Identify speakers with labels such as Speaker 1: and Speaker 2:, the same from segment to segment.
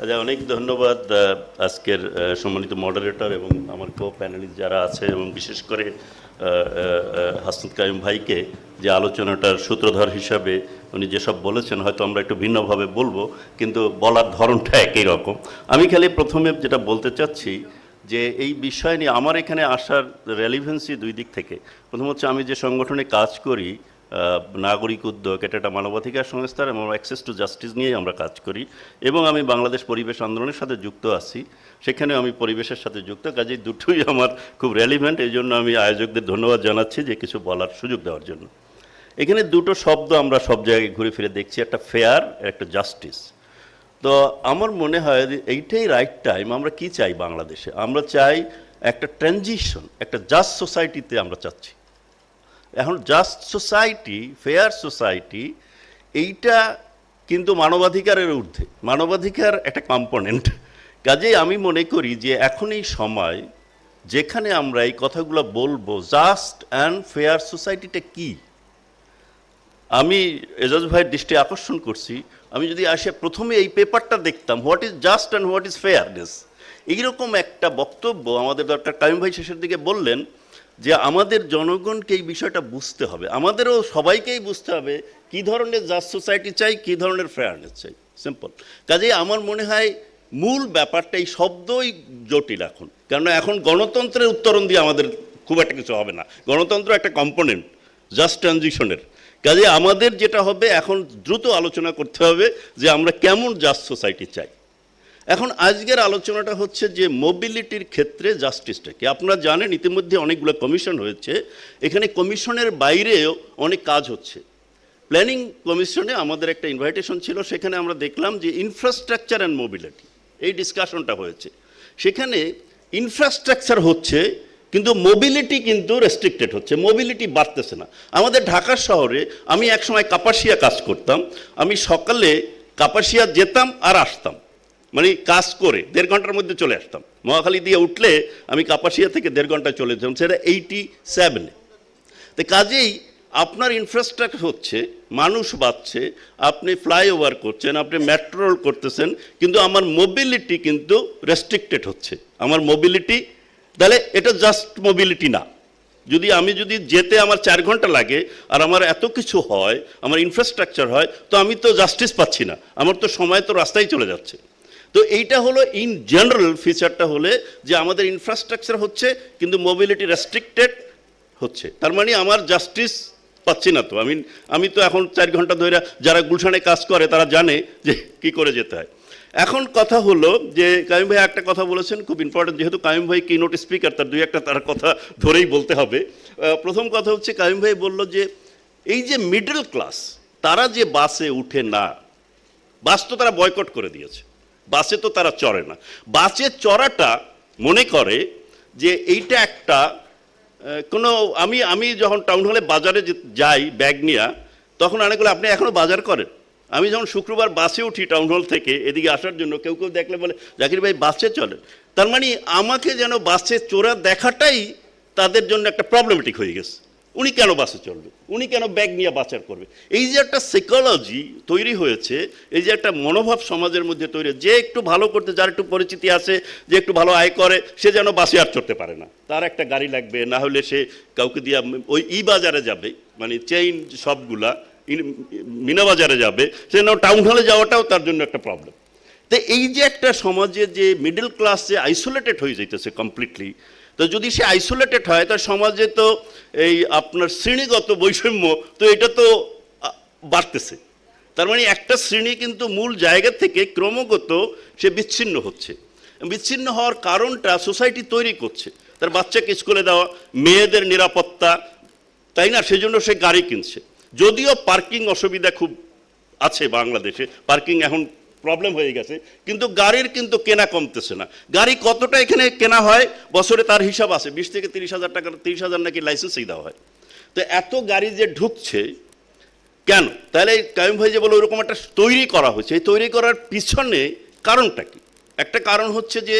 Speaker 1: আচ্ছা, অনেক ধন্যবাদ আজকের সম্মানিত মডারেটর এবং আমার কো প্যানেলিস্ট যারা আছে এবং বিশেষ করে হাসনাত কাইম ভাইকে যে আলোচনাটার সূত্রধর হিসাবে উনি যেসব বলেছেন হয়তো আমরা একটু ভিন্নভাবে বলবো, কিন্তু বলার ধরনটা একই রকম। আমি খালি প্রথমে যেটা বলতে চাচ্ছি যে এই বিষয় নিয়ে আমার এখানে আসার রেলিভেন্সি দুই দিক থেকে। প্রথম হচ্ছে আমি যে সংগঠনে কাজ করি, নাগরিক উদ্যোগ, এটা একটা মানবাধিকার সংস্থার এবং অ্যাক্সেস টু জাস্টিস নিয়েই আমরা কাজ করি, এবং আমি বাংলাদেশ পরিবেশ আন্দোলনের সাথে যুক্ত আছি, সেখানেও আমি পরিবেশের সাথে যুক্ত, কাজেই দুটোই আমার খুব রেলিভেন্ট। এই জন্য আমি আয়োজকদের ধন্যবাদ জানাচ্ছি যে কিছু বলার সুযোগ দেওয়ার জন্য। এখানে দুটো শব্দ আমরা সব জায়গায় ঘুরে ফিরে দেখছি, একটা ফেয়ার আর একটা জাস্টিস। তো আমার মনে হয় যে এইটাই রাইট টাইম। আমরা কি চাই বাংলাদেশে? আমরা চাই একটা ট্রানজিশন, একটা জাস্ট সোসাইটিতে আমরা চাচ্ছি। এখন জাস্ট সোসাইটি, ফেয়ার সোসাইটি, এইটা কিন্তু মানবাধিকারের ঊর্ধ্বে। মানবাধিকার একটা কম্পোনেন্ট। কাজেই আমি মনে করি যে এখন এই সময় যেখানে আমরা এই কথাগুলো বলবো, জাস্ট অ্যান্ড ফেয়ার সোসাইটিটা কি। আমি এজাজ ভাইয়ের দৃষ্টি আকর্ষণ করছি, আমি যদি আসে প্রথমে এই পেপারটা দেখতাম, what is just and what is fairness, এইরকম একটা বক্তব্য আমাদের ডক্টর কাইম ভাই শেষের দিকে বললেন যে আমাদের জনগণকে এই বিষয়টা বুঝতে হবে, আমাদেরও সবাইকেই বুঝতে হবে কী ধরনের জাস্ট সোসাইটি চাই, কী ধরনের ফেয়ারনেস চাই। সিম্পল। কাজেই আমার মনে হয় মূল ব্যাপারটা, এই শব্দই জটিল এখন, কেননা এখন গণতন্ত্রের উত্তরণ দিয়ে আমাদের খুব একটা কিছু হবে না। গণতন্ত্র একটা কম্পোনেন্ট জাস্ট ট্রানজিশনের। কাজে আমাদের যেটা হবে এখন দ্রুত আলোচনা করতে হবে যে আমরা কেমন জাস্ট সোসাইটি চাই। এখন আজকের আলোচনাটা হচ্ছে যে মোবিলিটির ক্ষেত্রে জাস্টিসটাকে, আপনারা জানেন ইতিমধ্যে অনেকগুলো কমিশন হয়েছে, এখানে কমিশনের বাইরেও অনেক কাজ হচ্ছে। প্ল্যানিং কমিশনে আমাদের একটা ইনভাইটেশন ছিল, সেখানে আমরা দেখলাম যে ইনফ্রাস্ট্রাকচার অ্যান্ড মোবিলিটি এই ডিসকাশনটা হয়েছে। সেখানে ইনফ্রাস্ট্রাকচার হচ্ছে কিন্তু মোবিলিটি কিন্তু রেস্ট্রিক্টেড হচ্ছে, মোবিলিটি বাড়তেছে না। আমাদের ঢাকা শহরে, আমি একসময় কাপাসিয়া কাজ করতাম, আমি সকালে কাপাসিয়া যেতাম আর আসতাম, মানে কাজ করে 1.5 ঘন্টার মধ্যে চলে আসতাম। মহাখালী দিয়ে উঠলে আমি কাপাসিয়া থেকে 1.5 ঘন্টায় চলে যেতাম, সেটা 87-এ। তো কাজেই আপনার ইনফ্রাস্ট্রাকচার হচ্ছে, মানুষ বাড়ছে, আপনি ফ্লাইওভার করছেন, আপনি মেট্রো রেল করতেছেন, কিন্তু আমার মোবিলিটি কিন্তু রেস্ট্রিক্টেড হচ্ছে। আমার মোবিলিটি, তাহলে এটা জাস্ট মোবিলিটি না। আমি যদি যেতে আমার 4 ঘন্টা লাগে আর আমার এত কিছু হয়, আমার ইনফ্রাস্ট্রাকচার হয়, তো আমি তো জাস্টিস পাচ্ছি না, আমার তো সময় তো রাস্তায় চলে যাচ্ছে। তো এইটা হলো ইন জেনারেল ফিচারটা হলে যে আমাদের ইনফ্রাস্ট্রাকচার হচ্ছে কিন্তু মোবিলিটি রেস্ট্রিক্টেড হচ্ছে, তার মানে আমার জাস্টিস পাচ্ছি না। তো আমি তো এখন 4 ঘন্টা ধরে, যারা গুলশানে কাজ করে তারা জানে যে কি করে যেতে হয়। এখন কথা হলো যে কাইম ভাই একটা কথা বলেছেন খুব ইম্পর্টেন্ট, যেহেতু কাইম ভাই কিনোট স্পিকার, তার দুই একটা তার কথা ধরেই বলতে হবে। প্রথম কথা হচ্ছে, কাইম ভাই বলল যে এই যে মিডল ক্লাস, তারা যে বাসে উঠে না, বাস তো তারা বয়কট করে দিয়েছে, বাসে তো তারা চড়ে না। বাসে চড়াটা মনে করে যে এইটা একটা কোনো, আমি যখন টাউন হলে বাজারে যাই ব্যাগ নিয়ে, তখন অনেকগুলো, আপনি এখনও বাজার করেন? আমি যখন শুক্রবার বাসে উঠি টাউন হল থেকে এদিকে আসার জন্য, কেউ কেউ দেখলে বলে জাকির ভাই বাসে চলেন। তার মানে আমাকে যেন বাসে চোরা দেখাটাই তাদের জন্য একটা প্রবলেমেটিক হয়ে গেছে। উনি কেন বাসে চলবে, উনি কেন ব্যাগ নিয়ে বাজার করবে? এই যে একটা সাইকোলজি তৈরি হয়েছে, এই যে একটা মনোভাব সমাজের মধ্যে তৈরি, যে একটু ভালো করতে, যার একটু পরিচিতি আছে, যে একটু ভালো আয় করে, সে যেন বাসে আর চড়তে পারে না, তার একটা গাড়ি লাগবে, না হলে সে কাউকে দিয়ে ওই বাজারে যাবে, মানে চেইন সবগুলা মিনা বাজারে যাবে, সে না টাউন হলে যাওয়াটাও তার জন্য একটা প্রবলেম। তো এই যে একটা সমাজে যে মিডল ক্লাস যে আইসোলেটেড হয়ে যাইতেছে কমপ্লিটলি, তো যদি সে আইসোলেটেড হয়, তার সমাজে তো এই আপনার শ্রেণীগত বৈষম্য তো এটা তো বাড়তেছে। তার মানে একটা শ্রেণী কিন্তু মূল জায়গা থেকে ক্রমাগত সে বিচ্ছিন্ন হচ্ছে। বিচ্ছিন্ন হওয়ার কারণটা সোসাইটি তৈরি করছে, তার বাচ্চাকে স্কুলে দেওয়া, মেয়েদের নিরাপত্তা, তাই না, সেজন্য সে গাড়ি কিনছে। যদিও পার্কিং অসুবিধা খুব আছে বাংলাদেশে, পার্কিং এখন প্রবলেম হয়ে গেছে, কিন্তু গাড়ির কিন্তু কেনা কমতেছে না। গাড়ি কতটা এখানে কেনা হয় বছরে, তার হিসাব আছে, 20 থেকে 30,000 টাকা, 30,000 নাকি লাইসেন্সই দেওয়া হয়। তো এত গাড়ি যে ঢুকছে কেন? তাহলে কাইম ভাই যে বলে ওইরকম একটা তৈরি করা হয়েছে, এই তৈরি করার পিছনে কারণটা কি? একটা কারণ হচ্ছে যে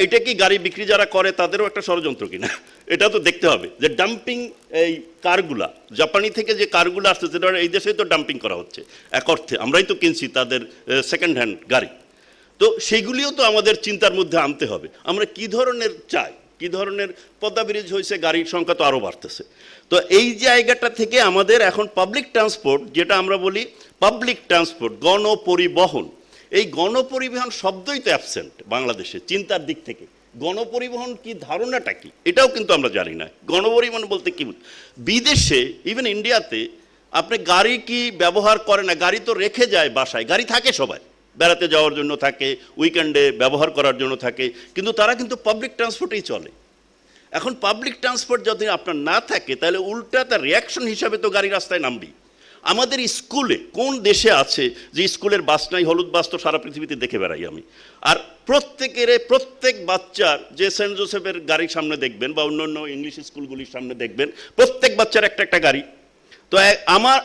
Speaker 1: এটা কি গাড়ি বিক্রি যারা করে তাদেরও একটা ষড়যন্ত্র কিনা, এটা তো দেখতে হবে। যে ডাম্পিং, এই কারগুলা জাপানি থেকে যে কারগুলো আসছে, সেটা এই দেশে তো ডাম্পিং করা হচ্ছে এক অর্থে, আমরাই তো কিনছি তাদের সেকেন্ড হ্যান্ড গাড়ি। তো সেগুলিও তো আমাদের চিন্তার মধ্যে আনতে হবে, আমরা কি ধরনের চাই, কি ধরনের। পদ্মা ব্রিজ হয়েছে, গাড়ির সংখ্যা তো আরও বাড়তেছে। তো এই জায়গাটা থেকে আমাদের এখন পাবলিক ট্রান্সপোর্ট, যেটা আমরা বলি পাবলিক ট্রান্সপোর্ট, গণপরিবহন, এই গণপরিবহন শব্দই তো অ্যাবসেন্ট বাংলাদেশে চিন্তার দিক থেকে। গণপরিবহন কি, ধারণাটা কি, এটাও কিন্তু আমরা জানি না। গণপরিবহন বলতে কি, বিদেশে ইভেন ইন্ডিয়াতে আপনি গাড়ি কি ব্যবহার করে না, গাড়ি তো রেখে যায় বাসায়, গাড়ি থাকে সবাই, বেড়াতে যাওয়ার জন্য থাকে, উইকেন্ডে ব্যবহার করার জন্য থাকে, কিন্তু তারা কিন্তু পাবলিক ট্রান্সপোর্টেই চলে। এখন পাবলিক ট্রান্সপোর্ট যদি আপনার না থাকে, তাহলে উল্টা তার রিয়াকশন হিসাবে তো গাড়ি রাস্তায় নামবি। আমাদের স্কুলে কোন দেশে আছে যে স্কুলের বাস নাই? হলুদ বাস তো সারা পৃথিবীতে দেখে বেড়াই আমি। আর প্রত্যেক বাচ্চার, যে সেন্ট জোসেফের গাড়ির সামনে দেখবেন বা অন্য ইংলিশ স্কুলগুলির সামনে দেখবেন, প্রত্যেক বাচ্চার একটা গাড়ি। তো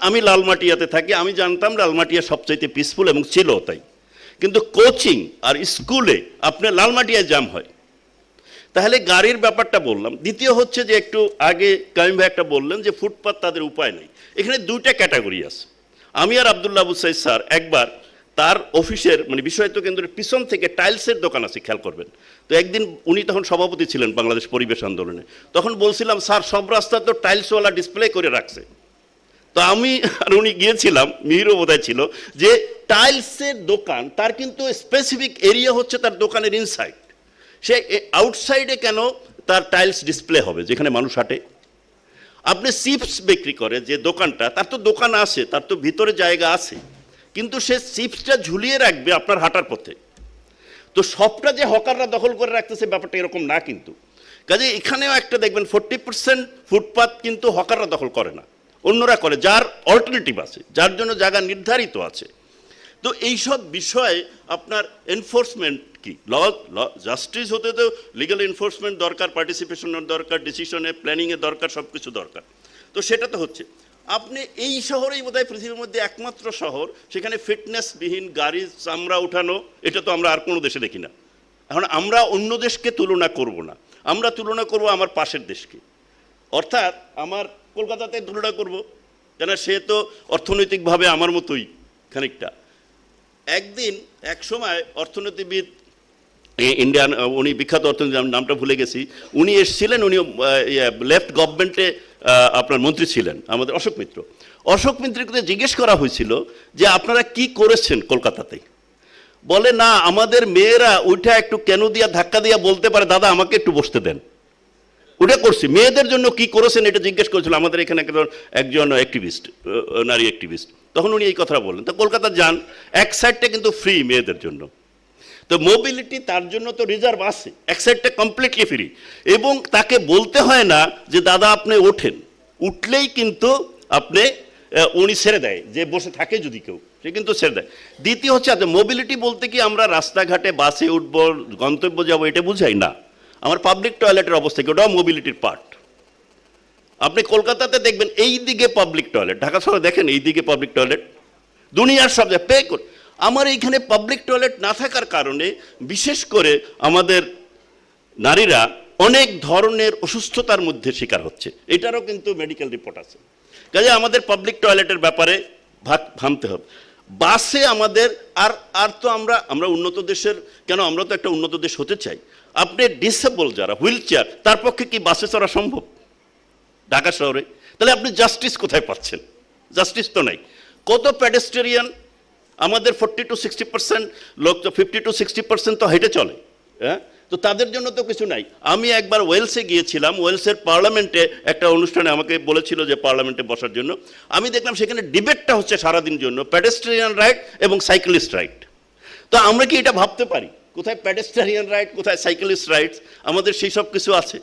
Speaker 1: আমি লালমাটিয়াতে থাকি, আমি জানতাম লালমাটিয়া সবচাইতে পিসফুল এবং ছিল তাই, কিন্তু কোচিং আর স্কুলে আপনার লালমাটিয়ায় জ্যাম হয়। তাহলে গাড়ির ব্যাপারটা বললাম। দ্বিতীয় হচ্ছে যে, একটু আগে কাইম ভাই একটা বললেন যে ফুটপাত তাদের উপায় নেই। এখানে দুইটা ক্যাটাগরি আছে। আমি আর আব্দুল্লাহ আবু সাইদ স্যার একবার তার অফিসের বিষয়ত্ব কেন্দ্রের পিছন থেকে টাইলসের দোকান আছে, খেয়াল করবেন। তো একদিন উনি তখন সভাপতি ছিলেন বাংলাদেশ পরিবেশ আন্দোলনে, তখন বলছিলাম স্যার সব রাস্তা তো টাইলসওয়ালা ডিসপ্লে করে রাখছে। তো আমি আর উনি গিয়েছিলাম, মিহিরও বোধহয় ছিল, যে টাইলসের দোকান তার কিন্তু স্পেসিফিক এরিয়া হচ্ছে তার দোকানের ইনসাইড, সে আউটসাইডে কেন তার টাইলস ডিসপ্লে হবে যেখানে মানুষ হাঁটে? আপনি চিপস বিক্রি করে যে দোকানটা, তার তো দোকান আছে, তার তো ভিতরে জায়গা আছে, কিন্তু সে চিপসটা ঝুলিয়ে রাখবে আপনার হাঁটার পথে। তো সবটা যে হকাররা দখল করে রাখতেছে ব্যাপারটা এরকম না কিন্তু। কাজে এখানেও একটা দেখবেন 40% ফুটপাত কিন্তু হকাররা দখল করে না, অন্যরা করে, যার অল্টারনেটিভ আছে, যার জন্য জায়গা নির্ধারিত আছে। তো এইসব বিষয়ে আপনার এনফোর্সমেন্ট কি, জাস্টিস হতে তো লিগ্যাল এনফোর্সমেন্ট দরকার, পার্টিসিপেশনের দরকার, ডিসিশনে প্ল্যানিংয়ের দরকার, সব কিছু দরকার। তো সেটা তো হচ্ছে। আপনি এই শহরেই বোধহয় পৃথিবীর মধ্যে একমাত্র শহর সেখানে ফিটনেসবিহীন গাড়ি চামড়া উঠানো, এটা তো আমরা আর কোনো দেশে দেখি না। এখন আমরা অন্য দেশকে তুলনা করব না, আমরা তুলনা করব আমার পাশের দেশকে, অর্থাৎ আমার কলকাতাতে তুলনা করব, কেন সে তো অর্থনৈতিকভাবে আমার মতোই খানিকটা। এক সময় অর্থনীতিবিদ ইন্ডিয়ান, উনি বিখ্যাত অর্থনীতি, নামটা ভুলে গেছি, উনি এসেছিলেন, উনি লেফট গভর্নমেন্টে আপনার মন্ত্রী ছিলেন, আমাদের অশোক মিত্রকে জিজ্ঞেস করা হয়েছিল যে আপনারা কি করেছেন কলকাতাতে। বলে না, আমাদের মেয়েরা ওইটা একটু কেন দিয়া ধাক্কা দিয়া বলতে পারে দাদা আমাকে একটু বসতে দেন, ওটা করছি। মেয়েদের জন্য কি করেছেন এটা জিজ্ঞেস করেছিল আমাদের এখানে একজন অ্যাক্টিভিস্ট, নারী অ্যাক্টিভিস্ট, তখন উনি এই কথা বললেন। তো কলকাতা যান, এক সাইডটা কিন্তু ফ্রি মেয়েদের জন্য, তো মোবিলিটি তার জন্য তো রিজার্ভ আছে, এক সাইডটা কমপ্লিটলি ফ্রি, এবং তাকে বলতে হয় না যে দাদা আপনি ওঠেন, উঠলেই কিন্তু আপনি উনি ছেড়ে দেয়, যে বসে থাকে যদি কেউ, সে কিন্তু ছেড়ে দেয়। দ্বিতীয় হচ্ছে, আচ্ছা মোবিলিটি বলতে কি আমরা রাস্তাঘাটে বাসে উঠবো, গন্তব্য যাবো, এটা বুঝাই না। আমার পাবলিক টয়লেটের অবস্থা কি, ওটাও মোবিলিটির পার্ট। আপনি কলকাতাতে দেখবেন এই দিকে পাবলিক টয়লেট, ঢাকা শহরে দেখেন এই দিকে পাবলিক টয়লেট, দুনিয়ার সব জায়গায় পে করে। আমার এইখানে পাবলিক টয়লেট না থাকার কারণে বিশেষ করে আমাদের নারীরা অনেক ধরনের অসুস্থতার মধ্যে শিকার হচ্ছে, এটারও কিন্তু মেডিকেল রিপোর্ট আছে। কাজে আমাদের পাবলিক টয়লেটের ব্যাপারে ভাবতে হবে। বাসে আমাদের আর তো আমরা উন্নত দেশের, কেন আমরা তো একটা উন্নত দেশ হতে চাই। আপনি ডিসেবল যারা, হুইল চেয়ার, তার পক্ষে কি বাসে চড়া সম্ভব ঢাকা শহরে? তাহলে আপনি জাস্টিস কোথায় পাচ্ছেন? জাস্টিস তো নাই। কত প্যাডেস্টেরিয়ান, আমাদের 40 to 60% লোক, তো 50 to 60% তো হেঁটে চলে, হ্যাঁ, তো তাদের জন্য তো কিছু নাই। আমি একবার ওয়েলসে গিয়েছিলাম, ওয়েলসের পার্লামেন্টে একটা অনুষ্ঠানে আমাকে বলেছিল যে পার্লামেন্টে বসার জন্য। আমি দেখলাম সেখানে ডিবেটটা হচ্ছে সারাদিন জন্য, প্যাডেস্ট্রিয়ান রাইট এবং সাইক্লিস্ট রাইট। তো আমরা কি এটা ভাবতে পারি কোথায় প্যাডেস্ট্রিয়ান রাইট, কোথায় সাইক্লিস্ট রাইটস? আমাদের সেই সব কিছু আছে।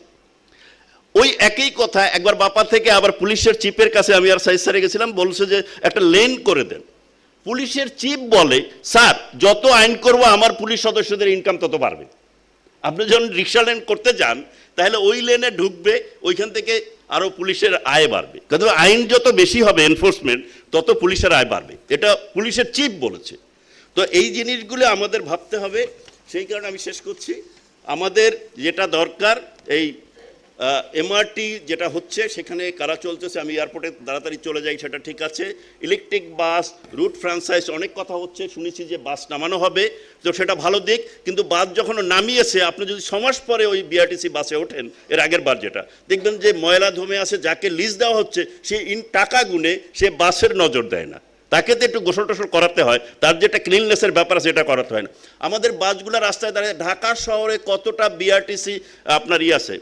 Speaker 1: ওই একই কথা একবার বাপা থেকে আবার পুলিশের চিফের কাছে আমি আর সাইজ স্যারে গেছিলাম, বলছে যে একটা লেন করে দেন। পুলিশের চিফ বলে স্যার যত আইন করব আমার পুলিশ সদস্যদের ইনকাম তত বাড়বে। আপনি যখন রিক্সা লেন করতে যান তাহলে ওই লেনে ঢুকবে, ওইখান থেকে আরও পুলিশের আয় বাড়বে। কিন্তু আইন যত বেশি হবে এনফোর্সমেন্ট, তত পুলিশের আয় বাড়বে, এটা পুলিশের চিফ বলেছে। তো এই জিনিসগুলো আমাদের ভাবতে হবে। সেই কারণে আমি শেষ করছি, আমাদের যেটা দরকার এই এমআরটি যেটা হচ্ছে সেখানে কারা চলতেছে, আমি এয়ারপোর্টে তাড়াতাড়ি চলে যাই সেটা ঠিক আছে। ইলেকট্রিক বাস, রুট ফ্র্যাঞ্চাইজ অনেক কথা হচ্ছে, শুনেছি যে বাস নামানো হবে, তো সেটা ভালো দিক। কিন্তু বাস যখন নামিয়েছে, আপনি যদি 6 মাস পরে ওই বিআরটিসি বাসে ওঠেন, এর আগের বার যেটা দেখবেন যে ময়লা ধমে আছে, যাকে লিজ দেওয়া হচ্ছে সে টাকা গুনে সে বাসের নজর দেয় না, তাকে তো একটু গোসল টোসল করাতে হয়, তার যেটা ক্লিননেসের ব্যাপার আছে এটা করাতে হয় না। আমাদের বাসগুলো রাস্তায় দাঁড়িয়ে, ঢাকা শহরে কতটা বিআরটিসি আপনার আছে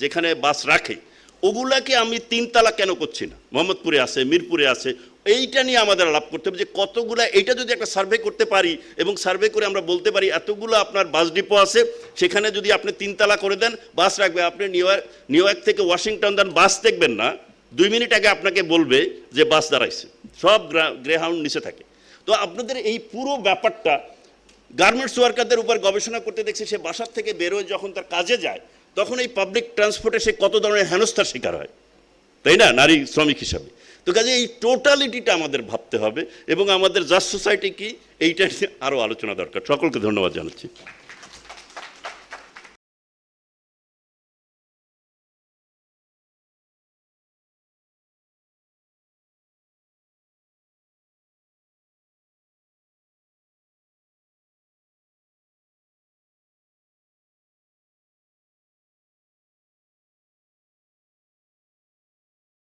Speaker 1: যেখানে বাস রাখে, ওগুলাকে আমি 3 তালা কেন করছি না? মোহাম্মদপুরে আছে, মিরপুরে আছে, এইটা নিয়ে আমাদের আলাপ করতে হবে যে কতগুলা, এইটা যদি একটা সার্ভে করতে পারি এবং সার্ভে করে আমরা বলতে পারি এতগুলো আপনার বাস ডিপো আছে, সেখানে যদি আপনি 3 তালা করে দেন বাস রাখবে। আপনি নিউ ইয়র্ক থেকে ওয়াশিংটন দেন, বাস দেখবেন না, 2 মিনিট আগে আপনাকে বলবে যে বাস দাঁড়াইছে, সব গ্রেহাউন্ড নিচে থাকে। তো আপনাদের এই পুরো ব্যাপারটা গার্মেন্টস ওয়ার্কারদের উপর গবেষণা করতে দেখছি, সে বাসার থেকে বেরোয় যখন তার কাজে যায়, তখন এই পাবলিক ট্রান্সপোর্টে সে কত ধরনের হেনস্থার শিকার হয়, তাই না, নারী শ্রমিক হিসাবে। তো কাজে এই টোটালিটিটা আমাদের ভাবতে হবে এবং আমাদের জাস্ট সোসাইটি কি, এইটা নিয়ে আরও আলোচনা দরকার। সকলকে ধন্যবাদ জানাচ্ছি।